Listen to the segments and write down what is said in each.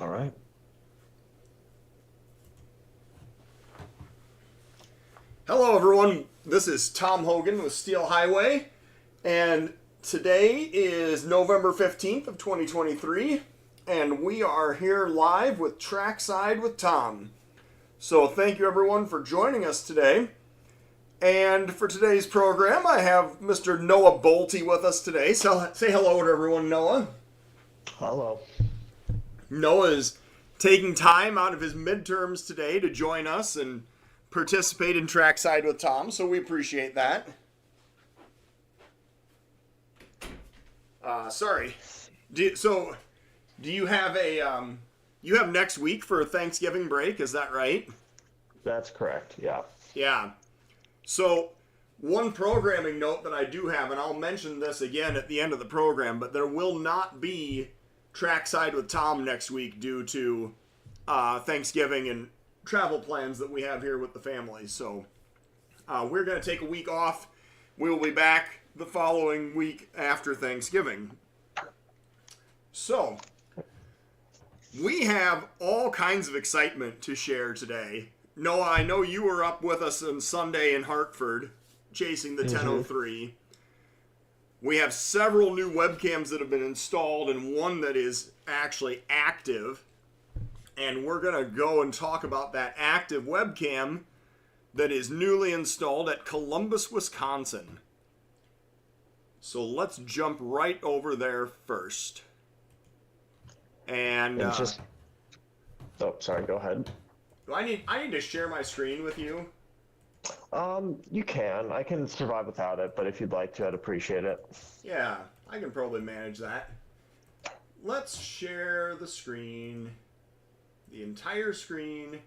All right. Hello, everyone. This is Tom Hogan with Steel Highway, and today is November 15th of 2023, and we are here live with Trackside with Tom. So thank you, everyone, for joining us today. And for today's program, I have Mr. Noah Bolte with us today. So say hello to everyone, Noah. Hello. Noah is taking time out of his midterms today to join us and participate in Trackside with Tom, so we appreciate that. Sorry. Do you have you have next week for Thanksgiving break? Is that right? That's correct. Yeah. Yeah. So one programming note that I do have, and I'll mention this again at the end of the program, but there will not be Trackside with Tom next week due to Thanksgiving and travel plans that we have here with the family. So we're going to take a week off. We will be back the following week after Thanksgiving. So we have all kinds of excitement to share today. Noah, I know you were up with us on Sunday in Hartford chasing the 1003. We have several new webcams that have been installed and one that is actually active. And we're going to go and talk about that active webcam that is newly installed at Columbus, Wisconsin. So let's jump right over there first. And oh, sorry, go ahead. do I need to share my screen with you? You can. I can survive without it, but if you'd like to, I'd appreciate it. Yeah, I can probably manage that. Let's share the screen. The entire screen.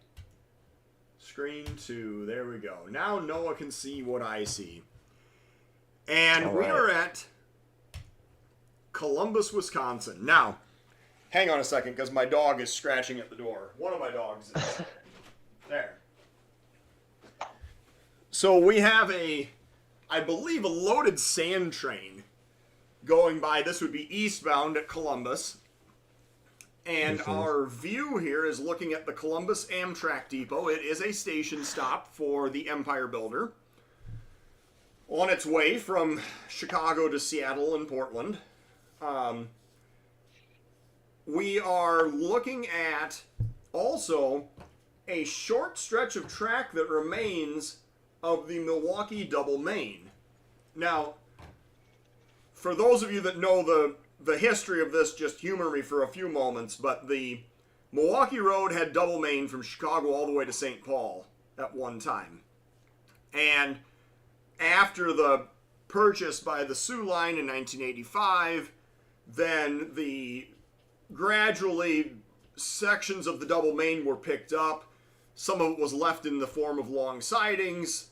Screen 2. There we go. Now Noah can see what I see. And we are at Columbus, Wisconsin. Now, hang on a second because my dog is scratching at the door. One of my dogs is. There. So we have I believe, a loaded sand train going by. This would be eastbound at Columbus. And our view here is looking at the Columbus Amtrak Depot. It is a station stop for the Empire Builder on its way from Chicago to Seattle and Portland. We are looking at also a short stretch of track that remains of the Milwaukee Double Main. Now, for those of you that know the history of this, just humor me for a few moments, but the Milwaukee Road had double main from Chicago all the way to St. Paul at one time. And after the purchase by the Soo Line in 1985, then gradually sections of the double main were picked up. Some of it was left in the form of long sidings.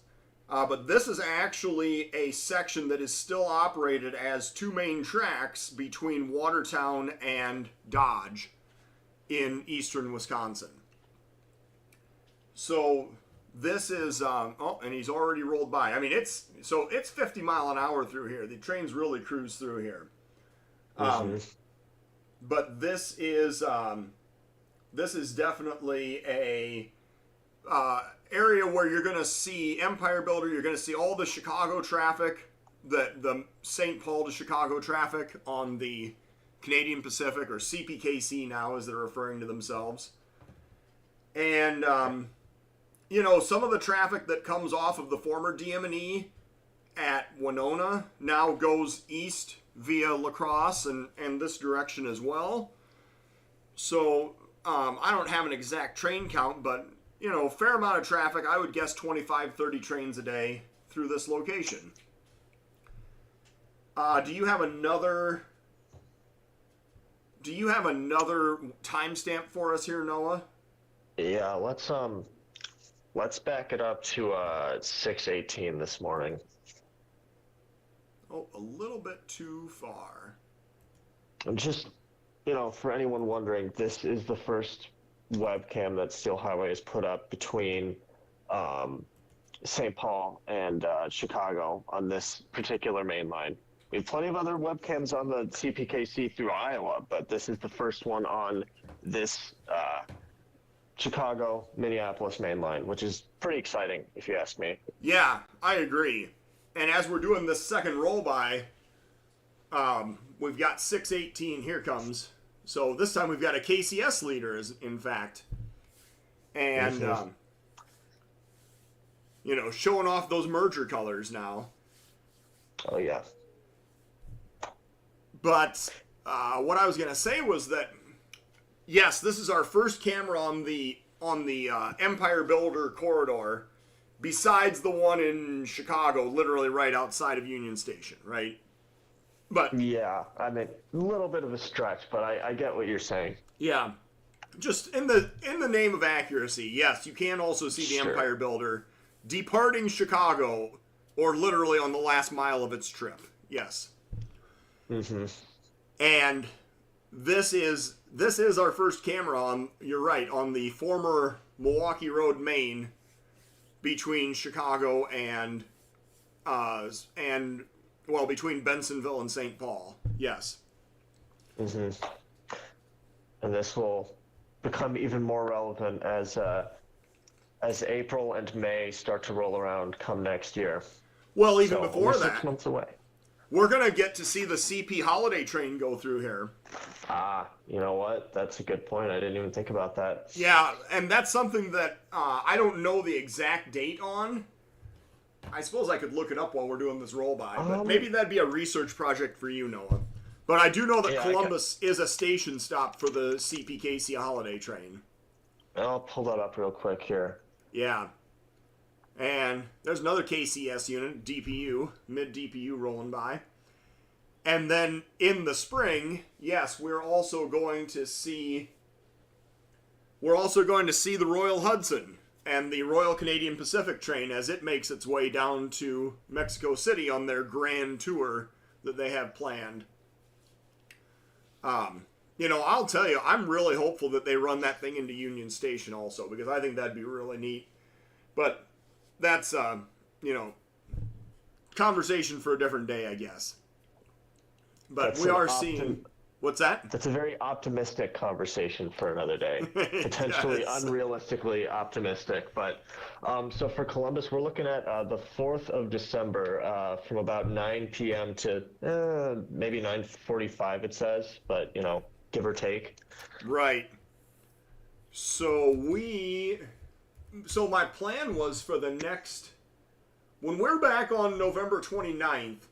But this is actually a section that is still operated as two main tracks between Watertown and Dodge in eastern Wisconsin. So this is, oh, and he's already rolled by. I mean, it's 50 mile an hour through here. The trains really cruise through here. But this is definitely a area where you're going to see Empire Builder, you're going to see all the Chicago traffic, the St. Paul to Chicago traffic on the Canadian Pacific, or CPKC now as they're referring to themselves. And, some of the traffic that comes off of the former DM&E at Winona now goes east via La Crosse and this direction as well. So I don't have an exact train count, but fair amount of traffic. I would guess 25, 30 trains a day through this location. Do you have another timestamp for us here, Noah? Yeah, let's back it up to 6:18 this morning. Oh, a little bit too far. And just, for anyone wondering, this is the first webcam that Steel Highway has put up between St. Paul and Chicago on this particular main line. We have plenty of other webcams on the CPKC through Iowa, but this is the first one on this Chicago, Minneapolis main line, which is pretty exciting, if you ask me. Yeah, I agree. And as we're doing this second roll by, we've got 618 here comes. So this time we've got a KCS leader, in fact. And, showing off those merger colors now. Oh, yeah. But what I was going to say was that, yes, this is our first camera on the Empire Builder corridor, besides the one in Chicago, literally right outside of Union Station, right? But yeah, I mean, a little bit of a stretch, but I get what you're saying. Yeah, just in the name of accuracy, yes, you can also see the Sure. Empire Builder departing Chicago, or literally on the last mile of its trip. Yes. Mm-hmm. And this is our first camera on, you're right, on the former Milwaukee Road main between Chicago and between Bensonville and St. Paul. Yes. Mm-hmm. And this will become even more relevant as April and May start to roll around come next year. Well, even So, before we're that, 6 months away. we're going to get to see the CP holiday train go through here. You know what? That's a good point. I didn't even think about that. Yeah, and that's something that I don't know the exact date on. I suppose I could look it up while we're doing this roll by, but maybe that'd be a research project for you, Noah. But I do know that Columbus is a station stop for the CPKC holiday train. I'll pull that up real quick here. Yeah. And there's another KCS unit, DPU, mid-DPU rolling by. And then in the spring, yes, we're also going to see the Royal Hudson and the Royal Canadian Pacific train as it makes its way down to Mexico City on their grand tour that they have planned. I'll tell you, I'm really hopeful that they run that thing into Union Station also, because I think that'd be really neat. But that's, conversation for a different day, I guess. But we are seeing... What's that? That's a very optimistic conversation for another day. Potentially Yes. unrealistically optimistic. But so for Columbus, we're looking at the 4th of December from about 9 p.m. to maybe 9:45, it says, but, give or take. Right. So my plan was for the next... When we're back on November 29th,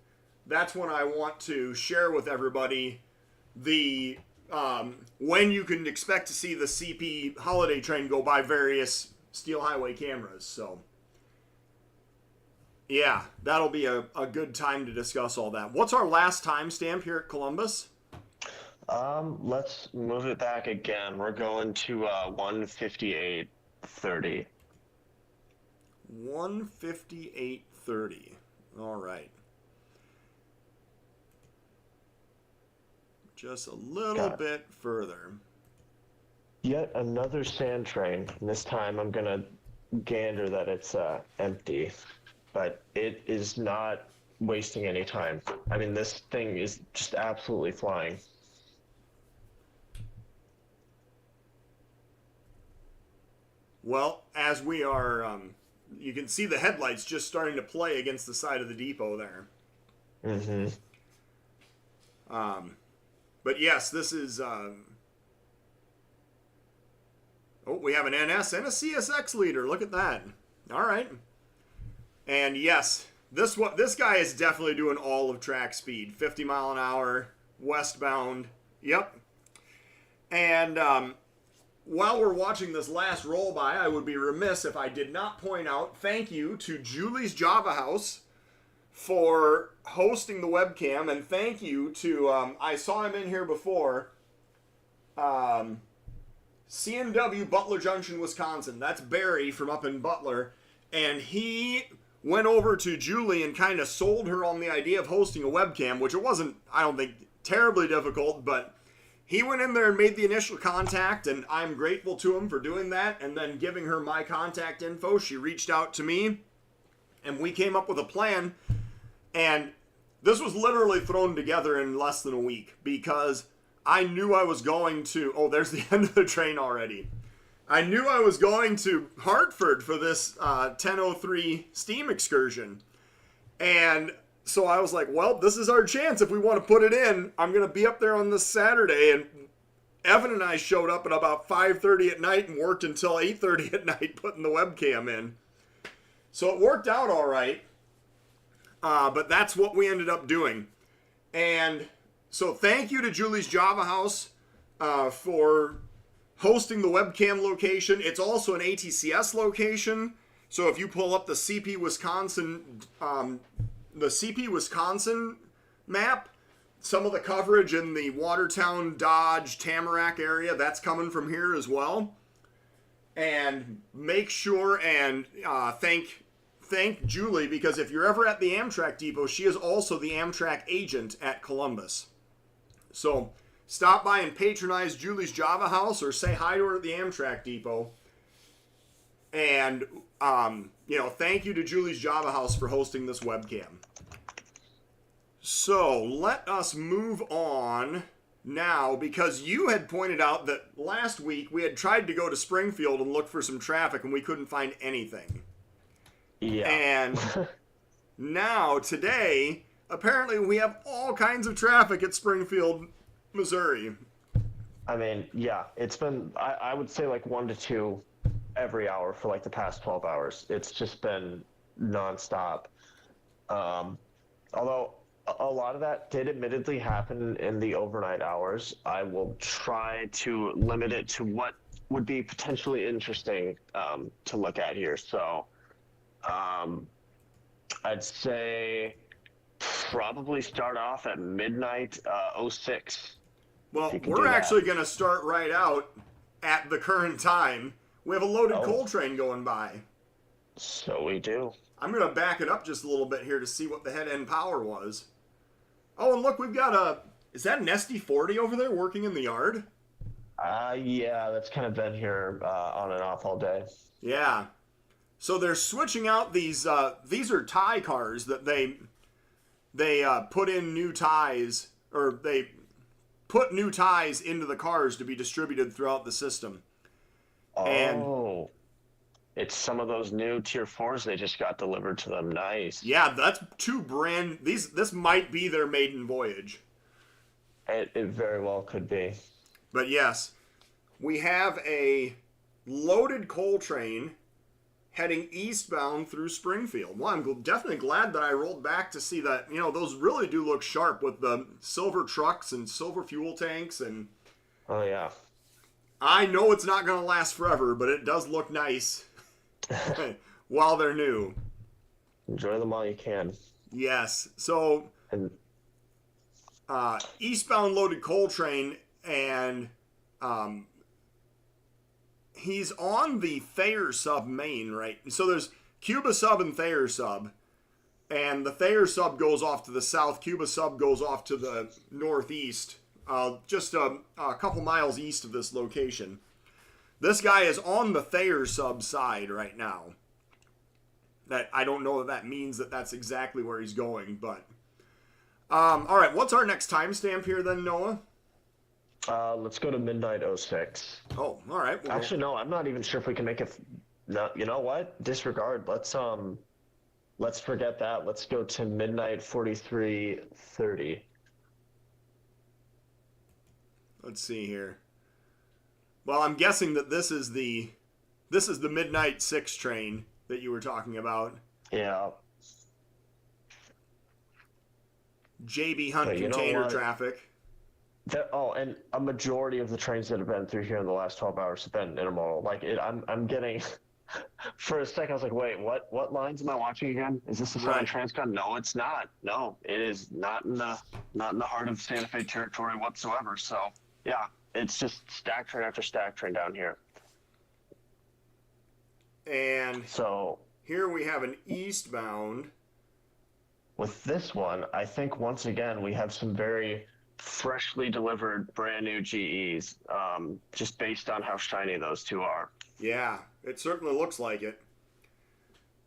that's when I want to share with everybody the when you can expect to see the CP holiday train go by various Steel Highway cameras. So yeah, that'll be a good time to discuss all that. What's our last timestamp here at Columbus? Let's move it back again. We're going to 1:58:30. 1:58:30. All right. Just a little bit further. Yet another sand train. And this time I'm going to gander that it's empty. But it is not wasting any time. I mean, this thing is just absolutely flying. Well, as we are, you can see the headlights just starting to play against the side of the depot there. Mm-hmm. But yes, this is... we have an NS and a CSX leader. Look at that. All right. And yes, this guy is definitely doing all of track speed. 50 mile an hour, westbound. Yep. And while we're watching this last roll by, I would be remiss if I did not point out thank you to Julie's Java House for hosting the webcam, and thank you to, I saw him in here before, CNW Butler Junction, Wisconsin. That's Barry from up in Butler, and he went over to Julie and kind of sold her on the idea of hosting a webcam, which it wasn't, I don't think, terribly difficult, but he went in there and made the initial contact, and I'm grateful to him for doing that, and then giving her my contact info. She reached out to me, and we came up with a plan. And this was literally thrown together in less than a week, because I knew I was going to. Oh, there's the end of the train already. I knew I was going to Hartford for this 10:03 steam excursion. And so I was like, well, this is our chance if we want to put it in. I'm going to be up there on this Saturday. And Evan and I showed up at about 5:30 at night and worked until 8:30 at night putting the webcam in. So it worked out all right. But that's what we ended up doing. And so thank you to Julie's Java House for hosting the webcam location. It's also an ATCS location. So if you pull up the CP Wisconsin map, some of the coverage in the Watertown, Dodge, Tamarack area, that's coming from here as well. And make sure and thank Julie, because if you're ever at the Amtrak depot, she is also the Amtrak agent at Columbus. So stop by and patronize Julie's Java House or say hi to her at the Amtrak depot. And, thank you to Julie's Java House for hosting this webcam. So let us move on now, because you had pointed out that last week we had tried to go to Springfield and look for some traffic and we couldn't find anything. Yeah. And now, today, apparently we have all kinds of traffic at Springfield, Missouri. I mean, yeah, it's been, I would say like 1 to 2 every hour for like the past 12 hours. It's just been nonstop. Although a lot of that did admittedly happen in the overnight hours, I will try to limit it to what would be potentially interesting to look at here. So I'd say probably start off at midnight 06. Well, we're actually going to start right out at the current time. We have a loaded coal train going by. So we do. I'm going to back it up just a little bit here to see what the head end power was. Oh, and look, we've got is that an SD40 over there working in the yard? Yeah, that's kind of been here on and off all day. Yeah. So they're switching out these are tie cars that they put in new ties, or they put new ties into the cars to be distributed throughout the system. Oh, and it's some of those new Tier 4s they just got delivered to them. Nice. Yeah, that's this might be their maiden voyage. It very well could be. But yes, we have a loaded coal train heading eastbound through Springfield. Well, I'm definitely glad that I rolled back to see that, those really do look sharp with the silver trucks and silver fuel tanks. And oh, yeah. I know it's not going to last forever, but it does look nice while they're new. Enjoy them while you can. Yes. So, eastbound loaded coal train, and he's on the Thayer sub main, right? So there's Cuba sub and Thayer sub, and the Thayer sub goes off to the south. Cuba sub goes off to the northeast, just a couple miles east of this location. This guy is on the Thayer sub side right now. That I don't know if that means that that's exactly where he's going, but all right. What's our next timestamp here then, Noah? Let's go to midnight 06. Oh, all right. Actually, no, I'm not even sure if we can make it. No, you know what? Disregard. Let's forget that. Let's go to midnight 43:30. Let's see here. Well, I'm guessing that this is the midnight 6 train that you were talking about. Yeah. JB Hunt container traffic. And a majority of the trains that have been through here in the last 12 hours have been intermodal. Like I'm getting. For a second, I was like, "Wait, what lines am I watching again? Is this the Southern Transcon?" No, it's not. No, it is not in the heart of Santa Fe territory whatsoever. So yeah, it's just stack train after stack train down here. And so here we have an eastbound. With this one, I think once again we have some very freshly delivered brand new GEs, just based on how shiny those two are. Yeah, it certainly looks like it.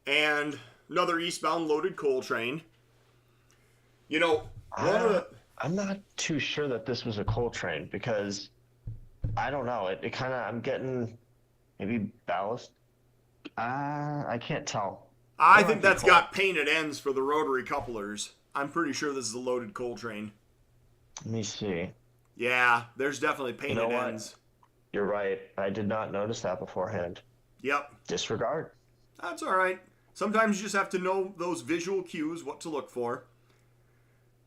And another eastbound loaded coal train. One I'm not too sure that this was a coal train because I don't know. It kind of, I'm getting maybe ballast. I can't tell. I It think might be that's coal. got painted ends for the rotary couplers. I'm pretty sure this is a loaded coal train. Let me see. Yeah, there's definitely You know painted what? ends. You're right. I did not notice that beforehand. Yep, Disregard. that's all right. Sometimes you just have to know those visual cues, what to look for.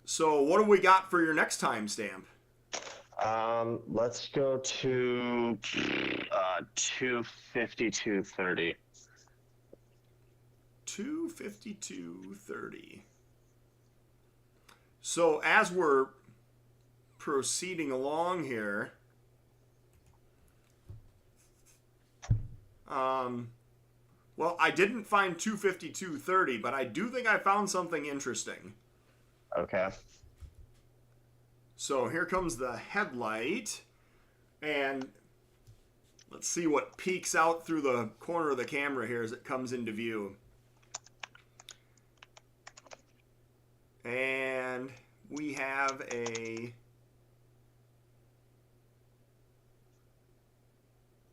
So, what have we got for your next timestamp? Let's go to 2:52:30. 2:52:30. So, as we're proceeding along here, well, I didn't find 2:52:30, but I do think I found something interesting. Okay. So here comes the headlight, and let's see what peeks out through the corner of the camera here as it comes into view. And we have a...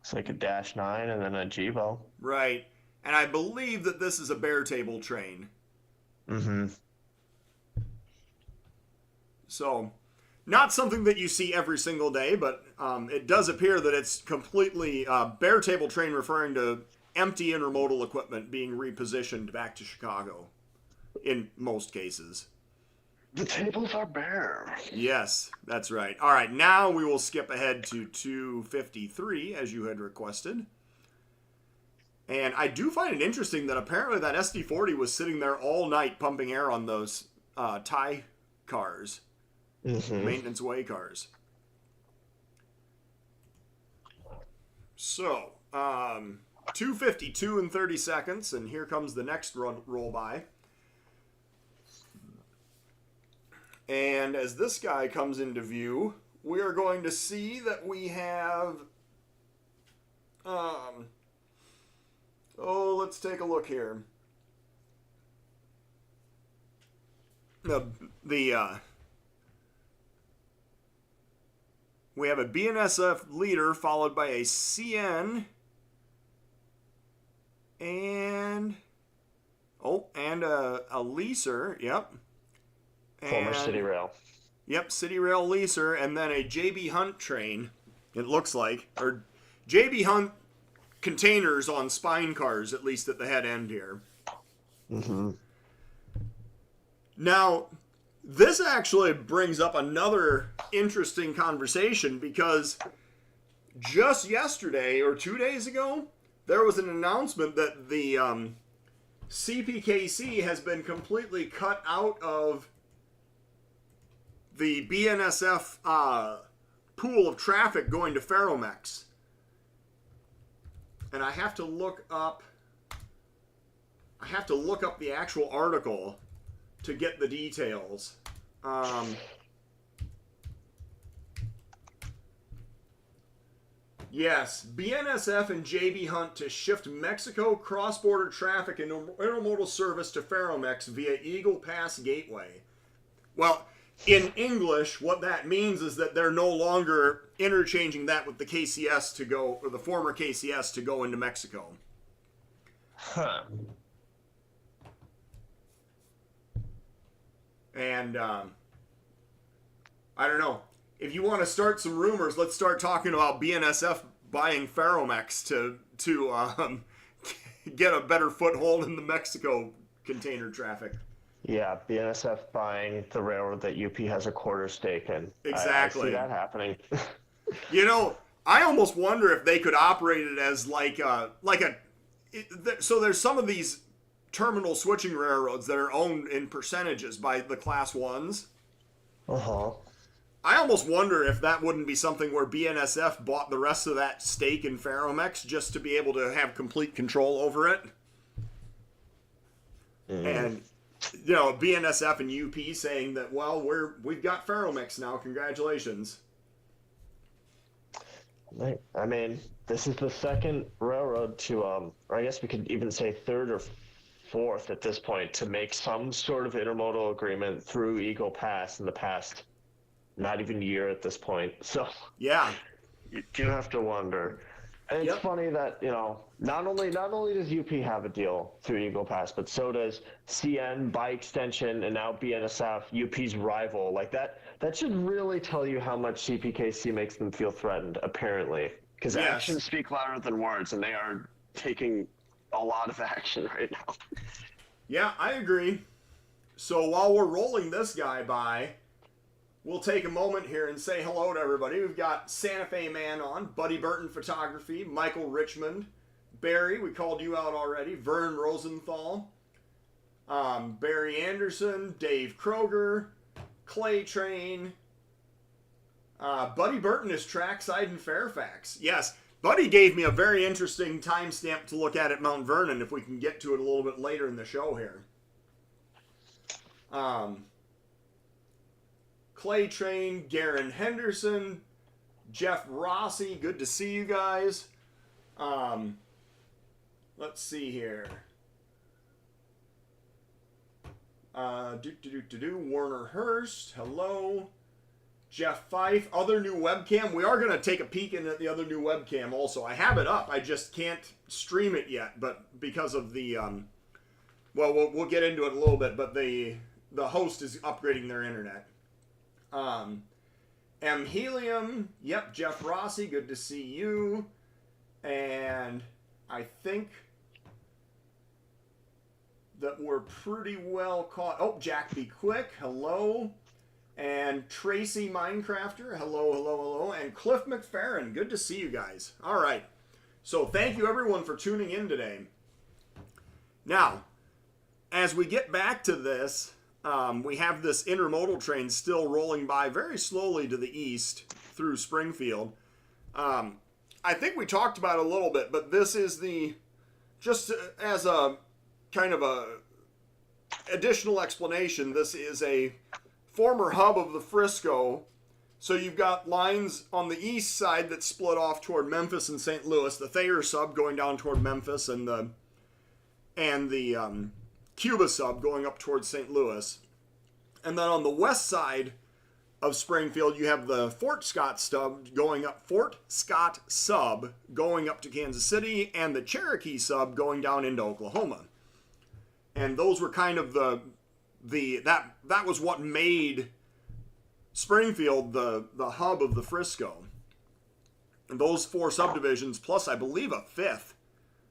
It's like a -9 and then a Jevo. Right. And I believe that this is a bare table train. Mm-hmm. So, not something that you see every single day, but it does appear that it's completely bare table train, referring to empty intermodal equipment being repositioned back to Chicago in most cases. The tables are bare. Yes, that's right. All right, now we will skip ahead to 2:53 as you had requested. And I do find it interesting that apparently that SD40 was sitting there all night pumping air on those tie cars, maintenance way cars. So, 2:52 and 30 seconds, and here comes the next roll by. And as this guy comes into view, we are going to see that we have, let's take a look here. We have a BNSF leader followed by a CN and a leaser, yep. Former City Rail. Yep, City Rail leaser, and then a JB Hunt train, it looks like. Or JB Hunt containers on spine cars, at least at the head end here. Mm-hmm. Now, this actually brings up another interesting conversation because just yesterday or 2 days ago, there was an announcement that the CPKC has been completely cut out of the BNSF pool of traffic going to Ferromex. And I have to look up the actual article to get the details. Yes, BNSF and JB Hunt to shift Mexico cross-border traffic and intermodal service to Ferromex via Eagle Pass Gateway. Well, in English, what that means is that they're no longer interchanging that with the KCS to go, or the former KCS to go into Mexico. Huh. And I don't know. If you want to start some rumors, let's start talking about BNSF buying Ferromex to get a better foothold in the Mexico container traffic. Yeah, BNSF buying the railroad that UP has a quarter stake in. Exactly. I see that happening. You know, I almost wonder if they could operate it as so there's some of these terminal switching railroads that are owned in percentages by the class ones. Uh-huh. I almost wonder if that wouldn't be something where BNSF bought the rest of that stake in Ferromex just to be able to have complete control over it. And you know, BNSF and UP saying that, well, we've got Ferromex now. Congratulations. I mean, this is the second railroad to, or I guess we could even say third or fourth at this point, to make some sort of intermodal agreement through Eagle Pass in the past not even year at this point. So Yeah. you do have to wonder. And it's Yep. funny that, not only does UP have a deal through Eagle Pass, but so does CN by extension, and now BNSF, UP's rival. Like that should really tell you how much CPKC makes them feel threatened, apparently. Because Yes. actions speak louder than words, and they are taking a lot of action right now. Yeah, I agree. So while we're rolling this guy by, we'll take a moment here and say hello to everybody. We've got Santa Fe Man on, Buddy Burton Photography, Michael Richmond, Barry, we called you out already, Vern Rosenthal, Barry Anderson, Dave Kroger, Clay Train. Buddy Burton is Trackside in Fairfax. Yes, Buddy gave me a very interesting timestamp to look at Mount Vernon, if we can get to it a little bit later in the show here. Clay Train, Garen Henderson, Jeff Rossi, good to see you guys. Let's see here. Warner Hurst, hello. Jeff Fife, other new webcam. We are going to take a peek at the other new webcam also. I have it up. I just can't stream it yet, but because of the, well, we'll get into it a little bit, but the host is upgrading their internet. M. Helium, yep, Jeff Rossi, good to see you. And I think that we're pretty well caught. Oh, Jack Be Quick, hello. And Tracy Minecrafter, hello. And Cliff McFerrin, good to see you guys. All right. So thank you everyone for tuning in today. Now, as we get back to this, we have this intermodal train still rolling by very slowly to the east through Springfield. I think we talked about it a little bit, but this is just as a kind of a additional explanation, this is a former hub of the Frisco. So you've got lines on the east side that split off toward Memphis and St. Louis, the Thayer sub going down toward Memphis, and the Cuba sub going up towards St. Louis. And then on the west side of Springfield, you have the Fort Scott sub going up to Kansas City, and the Cherokee sub going down into Oklahoma. And those were kind of that was what made Springfield the hub of the Frisco. And those four subdivisions, plus I believe a fifth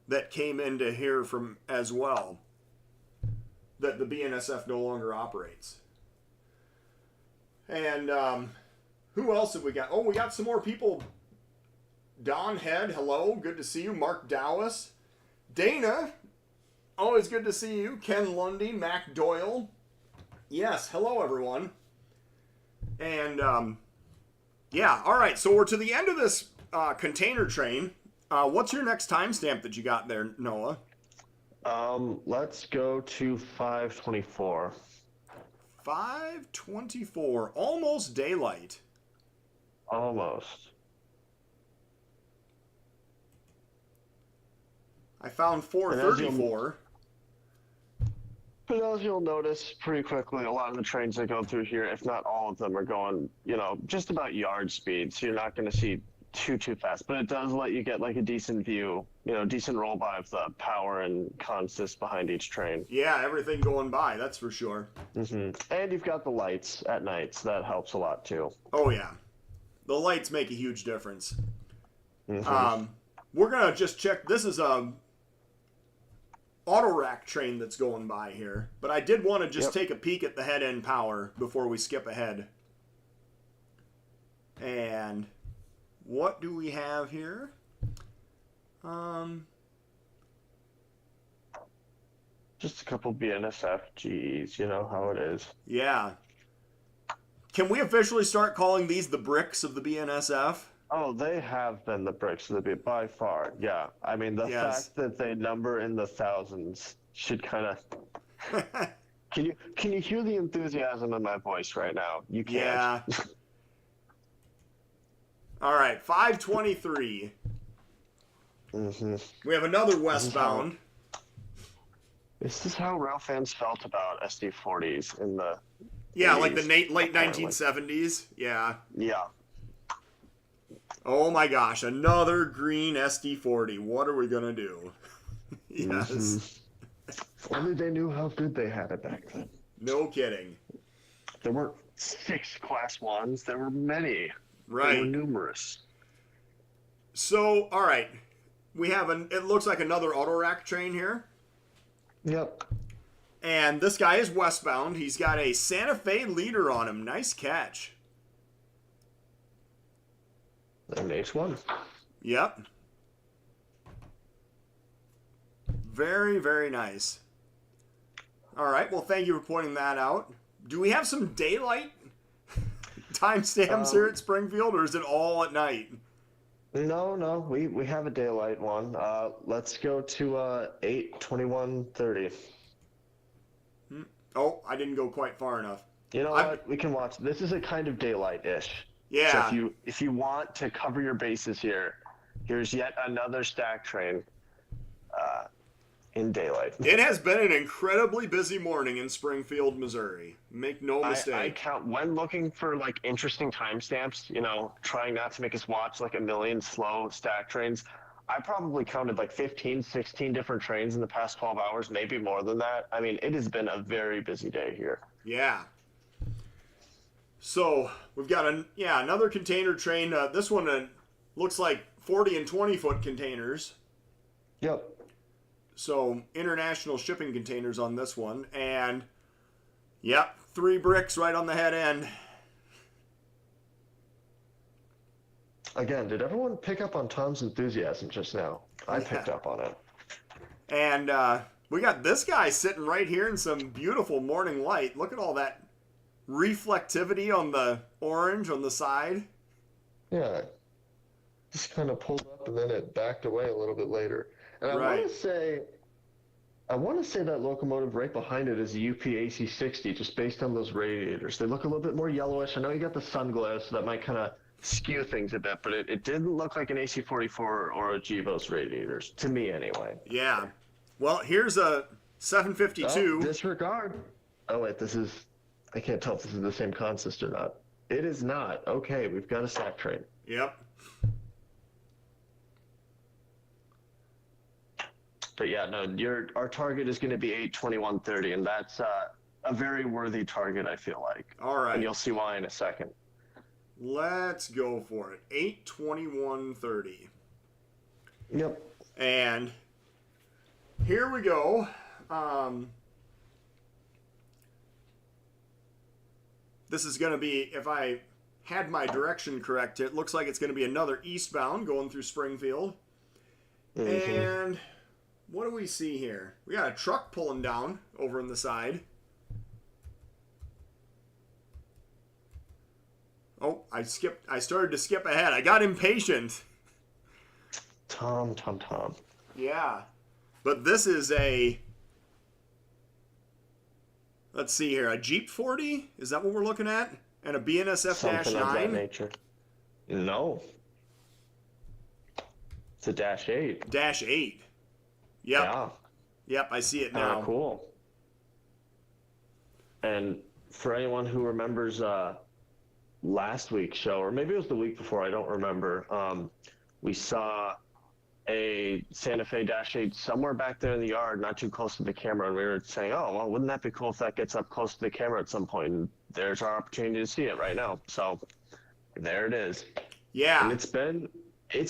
that came into here from as well, that the BNSF no longer operates. And who else have we got? Oh, we got some more people. Don Head, hello, good to see you. Mark Dowis, Dana, always good to see you. Ken Lundy, Mac Doyle. Yes, hello everyone. And yeah, all right, so we're to the end of this container train. What's your next timestamp that you got there, Noah? Let's go to 5:24. 5:24, almost daylight. Almost. I found 4:34. But as you'll notice pretty quickly, a lot of the trains that go through here, if not all of them, are going, just about yard speed. So you're not going to see too fast. But it does let you get like a decent view, decent roll by of the power and consist behind each train. Yeah, everything going by, that's for sure. Mm-hmm. And you've got the lights at night, so that helps a lot too. Oh yeah, the lights make a huge difference. Mm-hmm. We're gonna just check. This is a auto rack train that's going by here, but I did want to just take a peek at the head end power before we skip ahead. And what do we have here? Just a couple BNSF Gs, you know how it is. Yeah. Can we officially start calling these the bricks of the BNSF? Oh, they have been the bricks of the beat by far. Yeah, I mean the fact that they number in the thousands should kind of. Can you hear the enthusiasm in my voice right now? You can't. Yeah. All right, 5:23. Mm-hmm. We have another westbound. This is how railfans felt about SD40s in the Yeah, like the 80s, late apparently. 1970s. Yeah. Yeah. Oh my gosh, another green SD40. What are we gonna do? Hmm. Yes. Only they knew how good they had it back then. No kidding. There weren't 6 class ones. There were many. There were Right. numerous. So, all right. We have it looks like another auto rack train here. Yep. And this guy is westbound. He's got a Santa Fe leader on him. Nice catch. An H1. Yep. Very, very nice. All right. Well, thank you for pointing that out. Do we have some daylight timestamps here at Springfield, or is it all at night? No, we have a daylight one. Let's go to 8:21:30. Oh, I didn't go quite far enough. You know what? We can watch. This is a kind of daylight-ish. Yeah. So if you want to cover your bases here, here's yet another stack train in daylight. It has been an incredibly busy morning in Springfield, Missouri. Make no mistake. I count when looking for like interesting timestamps, trying not to make us watch like a million slow stack trains. I probably counted like 15, 16 different trains in the past 12 hours, maybe more than that. I mean, it has been a very busy day here. Yeah. So we've got another container train. This one looks like 40 and 20-foot containers. Yep. So international shipping containers on this one. And, yep, 3 bricks right on the head end. Again, did everyone pick up on Tom's enthusiasm just now? I picked up on it. And we got this guy sitting right here in some beautiful morning light. Look at all that reflectivity on the orange on the side. Yeah. Just kind of pulled up and then it backed away a little bit later. And I Right. want to say that locomotive right behind it is a UP 60 just based on those radiators. They look a little bit more yellowish. I know you got the sun glow, so that might kind of skew things a bit, but it didn't look like an AC-44 or a Gevos radiators, to me anyway. Yeah. Well, here's a 752. Oh, disregard. Oh, wait, I can't tell if this is the same consist or not. It is not. Okay, we've got a stack train. Yep. But yeah, no, our target is going to be 8:21:30, and that's a very worthy target, I feel like. All right. And you'll see why in a second. Let's go for it. 8:21:30. Yep. And here we go. This is going to be, if I had my direction correct, it looks like it's going to be another eastbound going through Springfield. Mm-hmm. And what do we see here? We got a truck pulling down over on the side. Oh, I started to skip ahead. I got impatient. Tom. Yeah. But this is let's see here, a Jeep 40? Is that what we're looking at? And a BNSF-9? Something of that nature. No. It's a -8. -8. Yep. Yeah. Yep, I see it now. Cool. And for anyone who remembers last week's show, or maybe it was the week before, I don't remember, we saw a Santa Fe -8 somewhere back there in the yard, not too close to the camera, and we were saying, oh, well, wouldn't that be cool if that gets up close to the camera at some point? And there's our opportunity to see it right now. So there it is. Yeah. And it's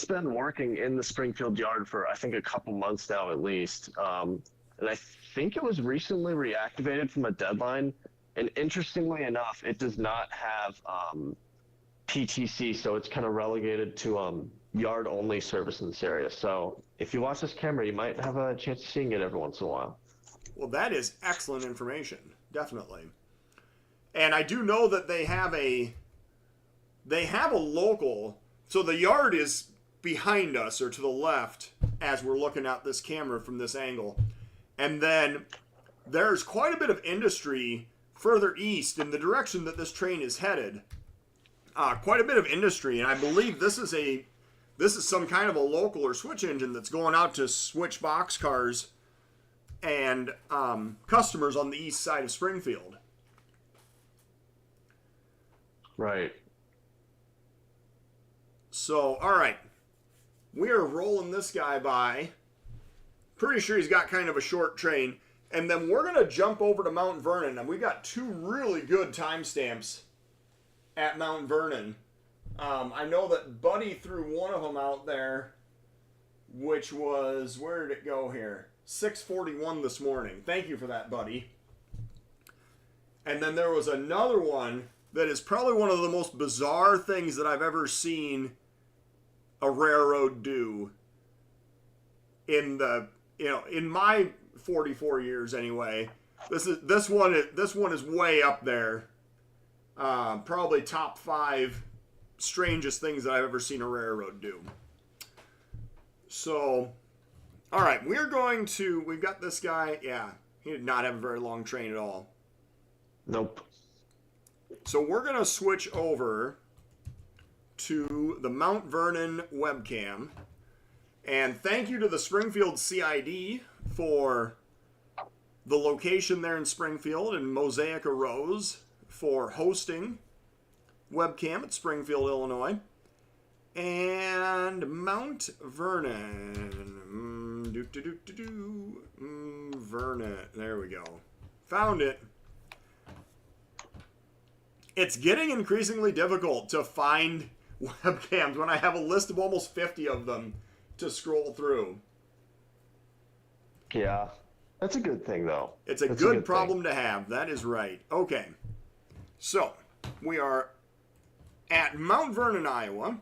been working in the Springfield yard for, I think, a couple months now at least. And I think it was recently reactivated from a deadline. And interestingly enough, it does not have PTC, so it's kind of relegated to yard-only service in this area. So if you watch this camera, you might have a chance of seeing it every once in a while. Well, that is excellent information, definitely. And I do know that they have a local. So the yard is behind us or to the left as we're looking at this camera from this angle. And then there's quite a bit of industry further east in the direction that this train is headed. Quite a bit of industry, and I believe this is some kind of a local or switch engine that's going out to switch boxcars and customers on the east side of Springfield. Right. So, all right. We are rolling this guy by. Pretty sure he's got kind of a short train. And then we're going to jump over to Mount Vernon. And we got two really good timestamps at Mount Vernon. I know that Buddy threw one of them out there, which was, where did it go here? 6:41 this morning. Thank you for that, Buddy. And then there was another one that is probably one of the most bizarre things that I've ever seen a railroad do in the, in my 44 years anyway. This one is way up there. Probably top 5 strangest things that I've ever seen a railroad do. So, all right, we've got this guy. Yeah, he did not have a very long train at all. Nope. So we're going to switch over to the Mount Vernon webcam. And thank you to the Springfield CID for the location there in Springfield, and Mosaic Rose for hosting webcam at Springfield, Illinois. And Mount Vernon. Vernon. There we go. Found it. It's getting increasingly difficult to find webcams when I have a list of almost 50 of them to scroll through. Yeah. That's a good thing, though. It's a good problem to have. That is right. Okay. So, we are at Mount Vernon, Iowa.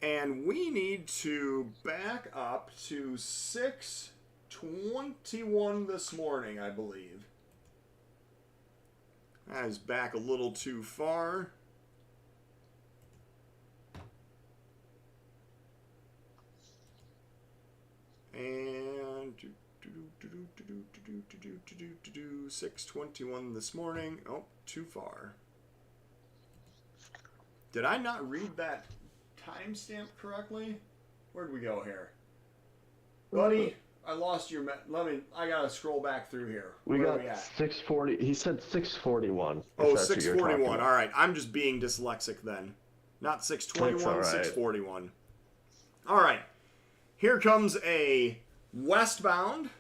And we need to back up to 6:21 this morning, I believe. That is back a little too far. And 6:21 this morning. Oh, too far. Did I not read that timestamp correctly? Where'd we go here? Buddy, I lost your... I gotta scroll back through here. We got 6:40. He said 6:41. Oh, 6:41. All right. I'm just being dyslexic then. Not 6:21, right. 6:41. All right. Here comes a westbound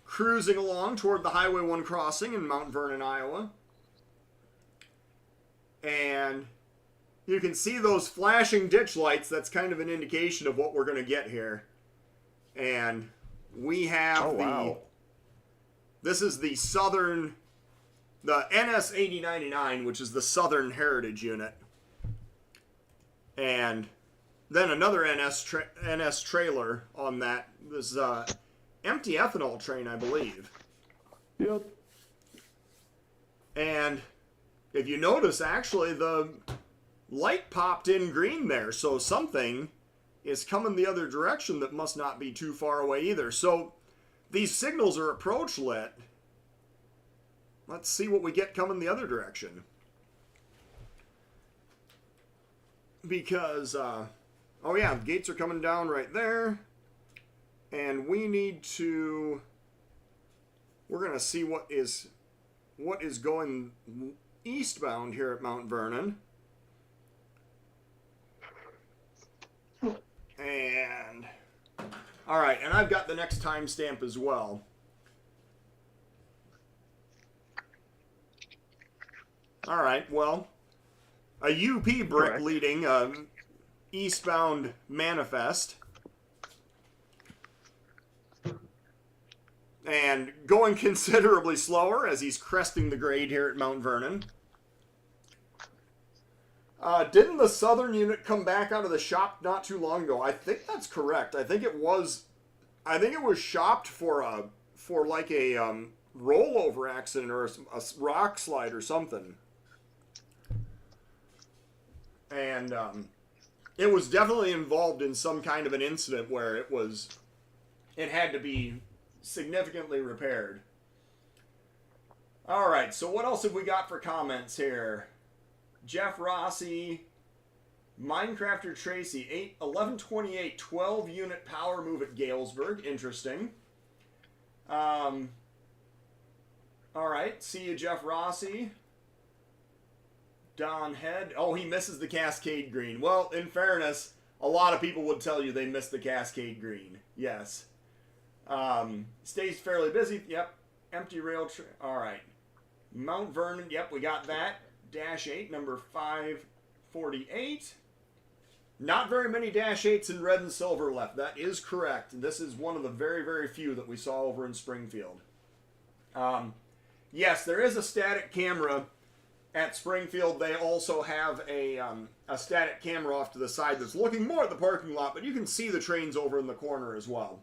cruising along toward the Highway 1 crossing in Mount Vernon, Iowa. And you can see those flashing ditch lights. That's kind of an indication of what we're going to get here. And we have this is the Southern, the NS 8099, which is the Southern Heritage Unit. And then another NS trailer on that. This is empty ethanol train, I believe. Yep. And if you notice, actually, the light popped in green there. So something is coming the other direction that must not be too far away either. So these signals are approach lit. Let's see what we get coming the other direction. Because, oh yeah, the gates are coming down right there. And we need to, we're going to see what is going eastbound here at Mount Vernon. And, all right, and I've got the next timestamp as well. All right, well, a UP brick leading eastbound manifest. And going considerably slower as he's cresting the grade here at Mount Vernon. Didn't the Southern unit come back out of the shop not too long ago? I think that's correct. I think it was shopped for like a rollover accident or a rock slide or something. And it was definitely involved in some kind of an incident where it had to be significantly repaired. All right, so what else have we got for comments here? Jeff Rossi, Minecrafter Tracy, 1128, 12 unit power move at Galesburg. Interesting. All right, see you, Jeff Rossi. Don Head. Oh, he misses the Cascade Green. Well, in fairness, a lot of people would tell you they missed the Cascade Green. Yes. Stays fairly busy. Yep. Empty rail. All right. Mount Vernon. Yep, we got that. Dash 8, number 548. Not very many Dash 8s in red and silver left. That is correct. And this is one of the very, very few that we saw over in Springfield. Yes, there is a static camera at Springfield. They also have a static camera off to the side that's looking more at the parking lot, but you can see the trains over in the corner as well.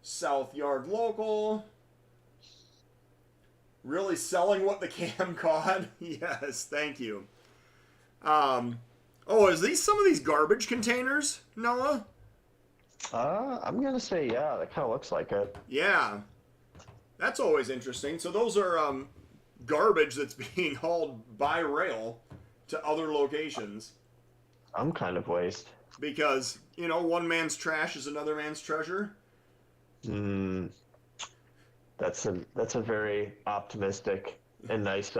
South Yard Local. Really selling what the cam caught? Yes, thank you. Oh, is these some of these garbage containers, Noah? I'm gonna say yeah. That kind of looks like it. Yeah, that's always interesting. So those are garbage that's being hauled by rail to other locations. I'm kind of waste. Because, you know, one man's trash is another man's treasure. That's a very optimistic and nice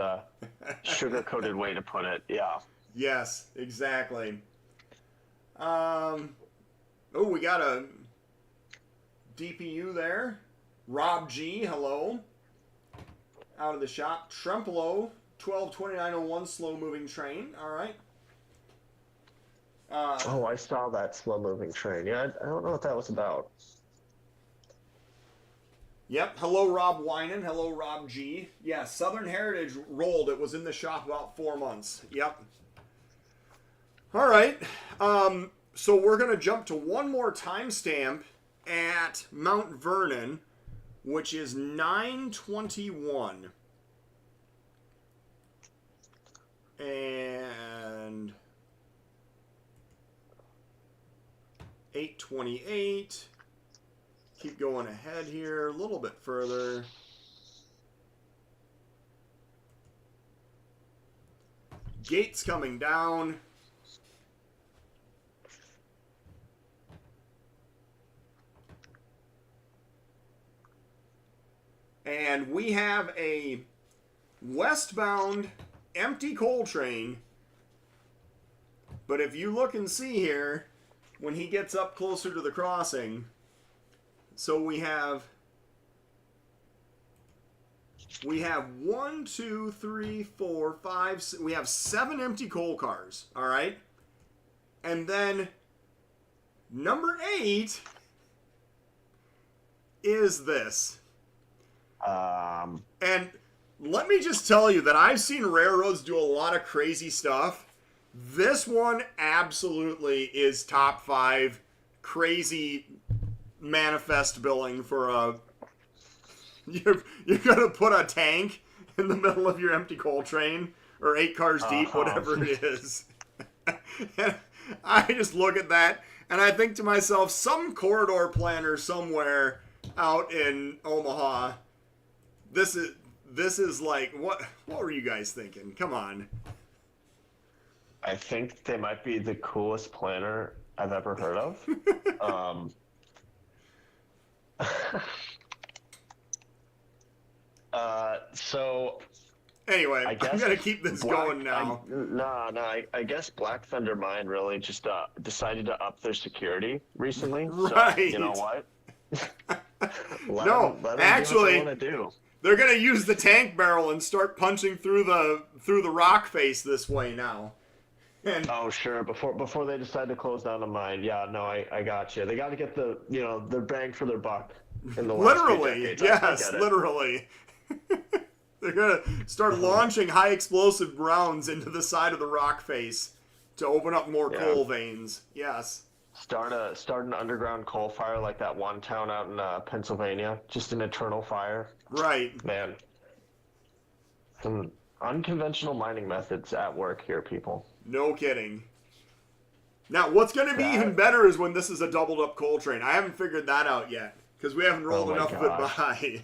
sugar-coated way to put it. Yeah. Yes, exactly. Oh, we got a DPU there. Rob G, hello. Out of the shop. Trempolo, 122901 slow-moving train. All right. Oh, I saw that slow-moving train. Yeah, I don't know what that was about. Yep. Hello, Rob Winan. Hello, Rob G. Yeah, Southern Heritage rolled. It was in the shop about 4 months. Yep. All right. So we're going to jump to one more timestamp at Mount Vernon, which is 9:21. And 8:28. Keep going ahead here a little bit further. Gates coming down. And we have a westbound empty coal train. But if you look and see here, when he gets up closer to the crossing, so we have 1, 2, 3, 4, 5, we have 7 empty coal cars, all right? And then number 8 is this. And let me just tell you that I've seen railroads do a lot of crazy stuff. This one absolutely is top 5 crazy manifest billing for a... You're gonna put a tank in the middle of your empty coal train, or 8 cars deep, whatever it is. And I just look at that and I think to myself, some corridor planner somewhere out in Omaha, this is like, what were you guys thinking? Come on. I think they might be the coolest planner I've ever heard of. So anyway, I'm gonna keep this going now. I guess Black Thunder Mine really just decided to up their security recently. Right. So, you know what? let them actually, do what they want to do. They're gonna use the tank barrel and start punching through the rock face this way now. And oh sure, before they decide to close down the mine. Yeah, no, I got you. They got to get their bang for their buck. In the literally, yes, literally. They're gonna start launching high explosive rounds into the side of the rock face to open up more coal veins. Yes. Start an underground coal fire like that one town out in Pennsylvania, just an eternal fire. Right. Man. Some unconventional mining methods at work here, people. No kidding. Now, what's going to be even better is when this is a doubled up coal train. I haven't figured that out yet because we haven't rolled enough of it by.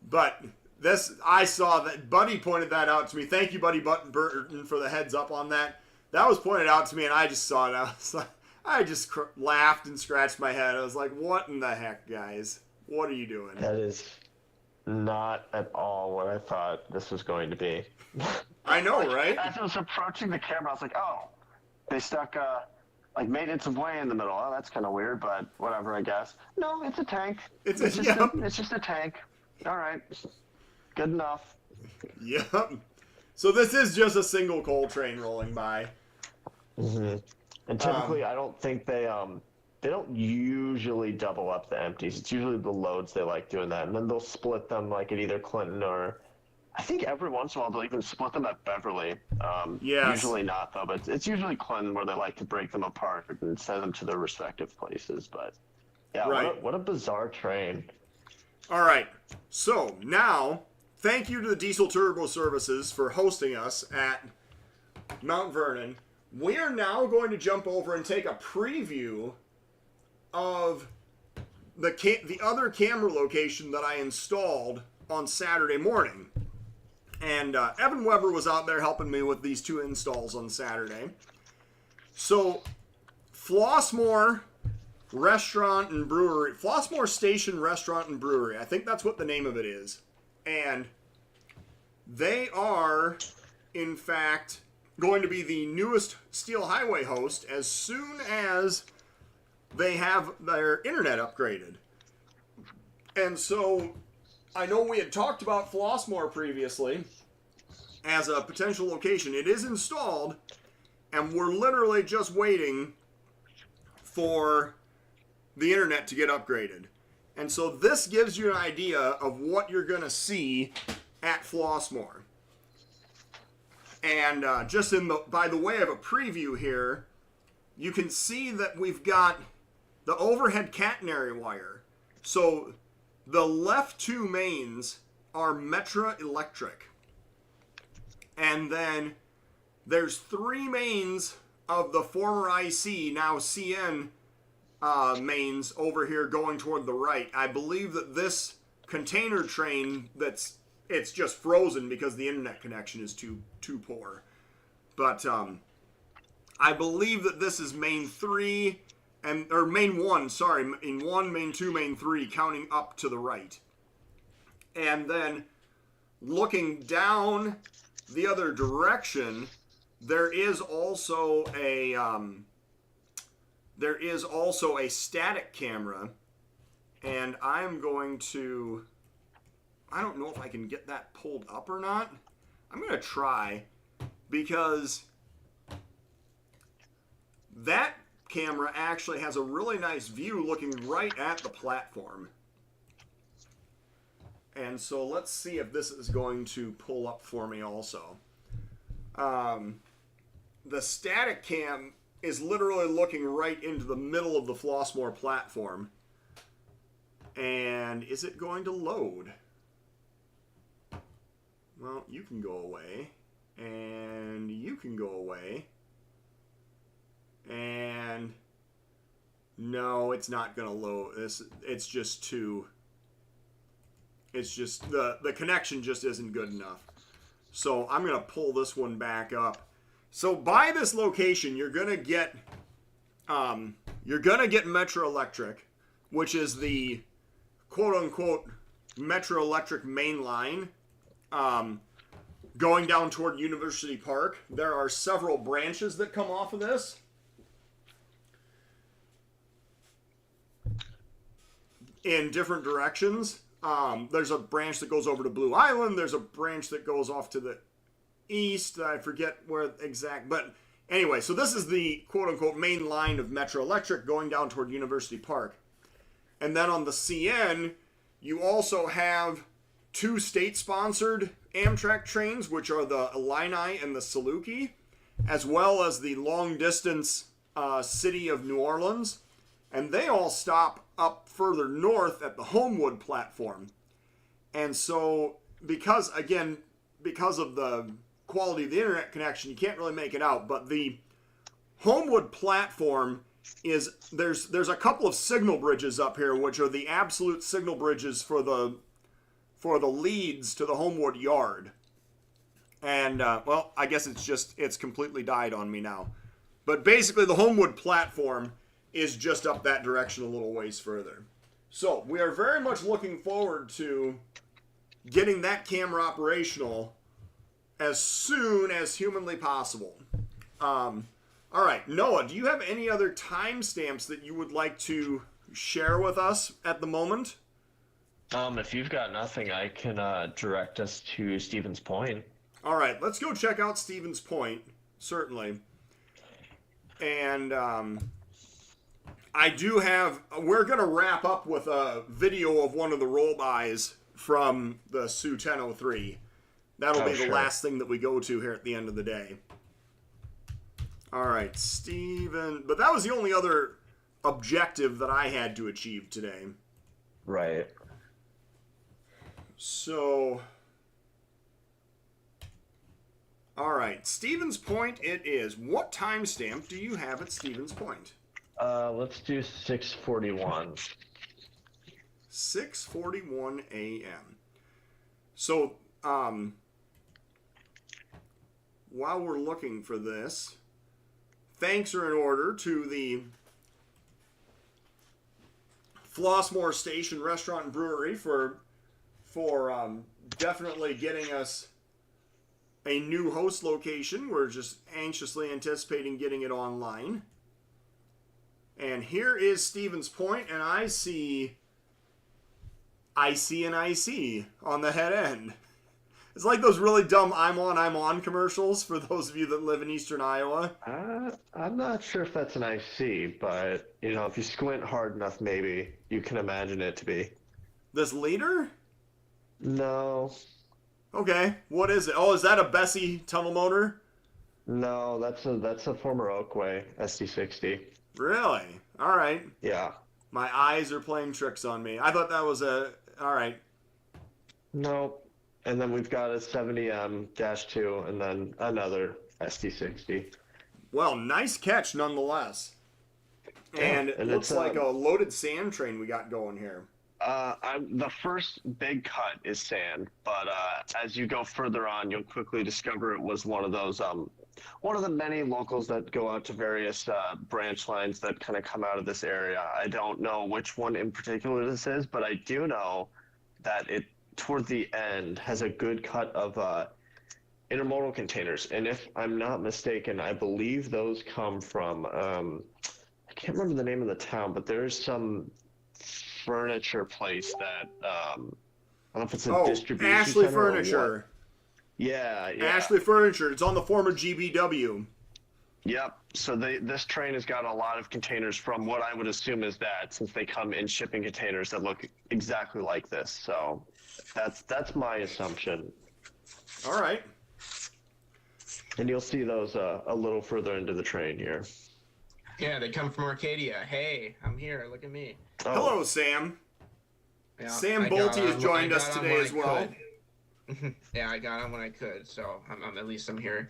But this, I saw that Buddy pointed that out to me. Thank you, Buddy Burton, for the heads up on that. That was pointed out to me, and I just saw it. I just laughed and scratched my head. I was like, "What in the heck, guys? What are you doing?" That is not at all what I thought this was going to be. I know, Like, right? as I was approaching the camera, I was like, oh, they stuck like maintenance of way in the middle. Oh, that's kind of weird, but whatever, I guess. No, it's a tank. It's just a tank. All right, good enough. Yep. So this is just a single coal train rolling by. Mm-hmm. And typically, I don't think they don't usually double up the empties. It's usually the loads they like doing that, and then they'll split them like at either Clinton or I think every once in a while they'll even split them at Beverly. Yes. Usually not though, but it's usually Clinton where they like to break them apart and send them to their respective places. But yeah, right. what a bizarre train. All right. So now, thank you to the Diesel Turbo Services for hosting us at Mount Vernon. We are now going to jump over and take a preview of the other camera location that I installed on Saturday morning. And Evan Weber was out there helping me with these two installs on Saturday. So, Flossmore Restaurant and Brewery, Flossmore Station Restaurant and Brewery, I think that's what the name of it is. And they are, in fact, going to be the newest Steel Highway host as soon as they have their internet upgraded. And so I know we had talked about Flossmore previously as a potential location. It is installed, and we're literally just waiting for the internet to get upgraded. And so this gives you an idea of what you're going to see at Flossmore. And just by the way of a preview here, you can see that we've got the overhead catenary wire. So the left two mains are Metra Electric. And then there's three mains of the former IC, now CN mains over here going toward the right. I believe that this container train it's just frozen because the internet connection is too poor. But I believe that this is main 3 or main 1, sorry, main 1, main 2, main 3, counting up to the right. And then looking down the other direction, there is also a static camera, and I'm going to, I don't know if I can get that pulled up or not. I'm going to try, because that camera actually has a really nice view looking right at the platform. And so let's see if this is going to pull up for me also. The static cam is literally looking right into the middle of the Flossmore platform. And is it going to load? Well, you can go away. And you can go away. And no, it's not going to load. It's just too... It's just, the connection just isn't good enough. So I'm going to pull this one back up. So by this location, you're going to get Metro Electric, which is the quote-unquote Metro Electric main line, going down toward University Park. There are several branches that come off of this. In different directions. There's a branch that goes over to Blue Island. There's a branch that goes off to the east. I forget where exact. But anyway, so this is the quote-unquote main line of Metro Electric going down toward University Park. And then on the CN, you also have two state-sponsored Amtrak trains, which are the Illini and the Saluki, as well as the long-distance City of New Orleans. And they all stop up further north at the Homewood platform. And so, because of the quality of the internet connection, you can't really make it out. But the Homewood platform is, there's a couple of signal bridges up here, which are the absolute signal bridges for the leads to the Homewood yard. And, well, I guess it's completely died on me now. But basically, the Homewood platform is just up that direction a little ways further. So we are very much looking forward to getting that camera operational as soon as humanly possible. All right, Noah, do you have any other timestamps that you would like to share with us at the moment? If you've got nothing, I can direct us to Stevens Point. All right, let's go check out Stevens Point, certainly. And I do have, we're going to wrap up with a video of one of the roll-bys from the Soo 1003. That'll be the last thing that we go to here at the end of the day. All right, Steven. But that was the only other objective that I had to achieve today. Right. So, all right, Stevens Point it is. What timestamp do you have at Stevens Point? Let's do 6:41. 6:41 a.m. So, while we're looking for this, thanks are in order to the Flossmore Station Restaurant and Brewery for definitely getting us a new host location. We're just anxiously anticipating getting it online. And here is Stevens Point, and I see an IC on the head end. It's like those really dumb I'm on commercials for those of you that live in eastern Iowa. I'm not sure if that's an IC, but, if you squint hard enough, maybe you can imagine it to be. This leader? No. Okay, what is it? Oh, is that a Bessie tunnel motor? No, that's a former Oakway SD60. Really? All right. Yeah. My eyes are playing tricks on me. I thought that was all right. Nope. And then we've got a 70M-2 and then another SD60. Well, nice catch nonetheless. And it looks like a loaded sand train we got going here. The first big cut is sand, but as you go further on, you'll quickly discover it was one of those, one of the many locals that go out to various branch lines that kind of come out of this area. I don't know which one in particular this is, but I do know that it, toward the end, has a good cut of intermodal containers. And if I'm not mistaken, I believe those come from, I can't remember the name of the town, but there's some furniture place that I don't know if it's a distribution Ashley center Furniture. Yeah. Ashley Furniture. It's on the former GBW. Yep. So this train has got a lot of containers from what I would assume is that, since they come in shipping containers that look exactly like this. So that's my assumption. All right. And you'll see those a little further into the train here. Yeah, they come from Arcadia. Hey, I'm here. Look at me. Oh. Hello, Sam. Yeah, Sam Bolte has joined us today as well. Yeah, I got on when I could, so I'm at least I'm here.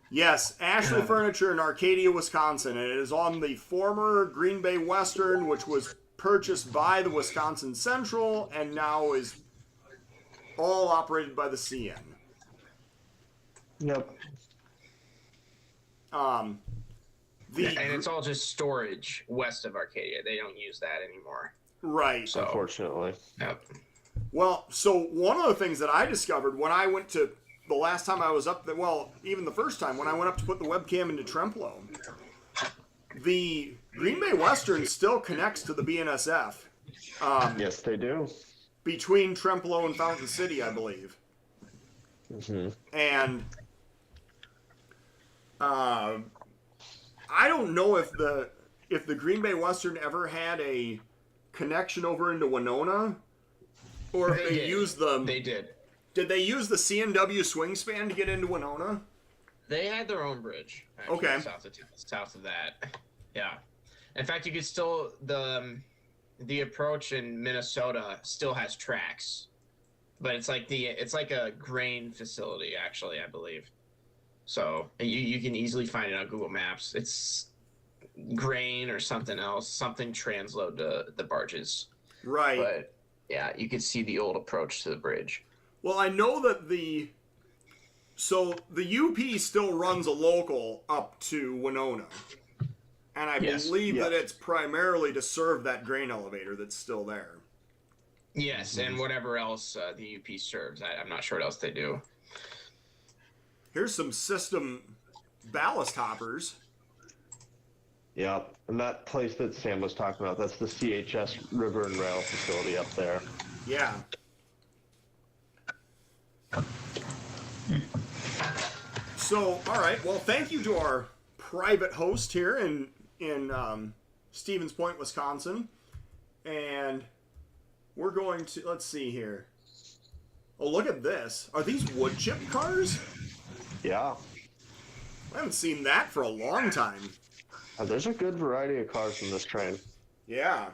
Yes, Ashley Furniture in Arcadia, Wisconsin. And it is on the former Green Bay Western, which was purchased by the Wisconsin Central and now is all operated by the CN. Yep. And it's all just storage west of Arcadia. They don't use that anymore. Right. So, unfortunately. Yep. Well, so one of the things that I discovered when I went to the last time I was up there, well, even the first time when I went up to put the webcam into Tremplo, the Green Bay Western still connects to the BNSF. Yes, they do. Between Tremplo and Fountain City, I believe. Mm-hmm. And I don't know if the Green Bay Western ever had a connection over into Winona, or if they used them. They did. Did they use the CNW swing span to get into Winona? They had their own bridge. Actually, okay. South of that. Yeah. In fact, you could still the approach in Minnesota still has tracks, but it's like a grain facility actually, I believe. So you can easily find it on Google Maps. It's grain or something else, something transload to the barges. Right. But yeah, you could see the old approach to the bridge. Well, I know that the UP still runs a local up to Winona. And I believe that it's primarily to serve that grain elevator that's still there. Yes, and whatever else the UP serves. I'm not sure what else they do. Here's some system ballast hoppers. Yep, and that place that Sam was talking about, that's the CHS River and Rail facility up there. Yeah. So, all right. Well, thank you to our private host here in Stevens Point, Wisconsin, and we're going to, let's see here. Oh, look at this. Are these wood chip cars? Yeah. I haven't seen that for a long time. There's a good variety of cars in this train. Yeah.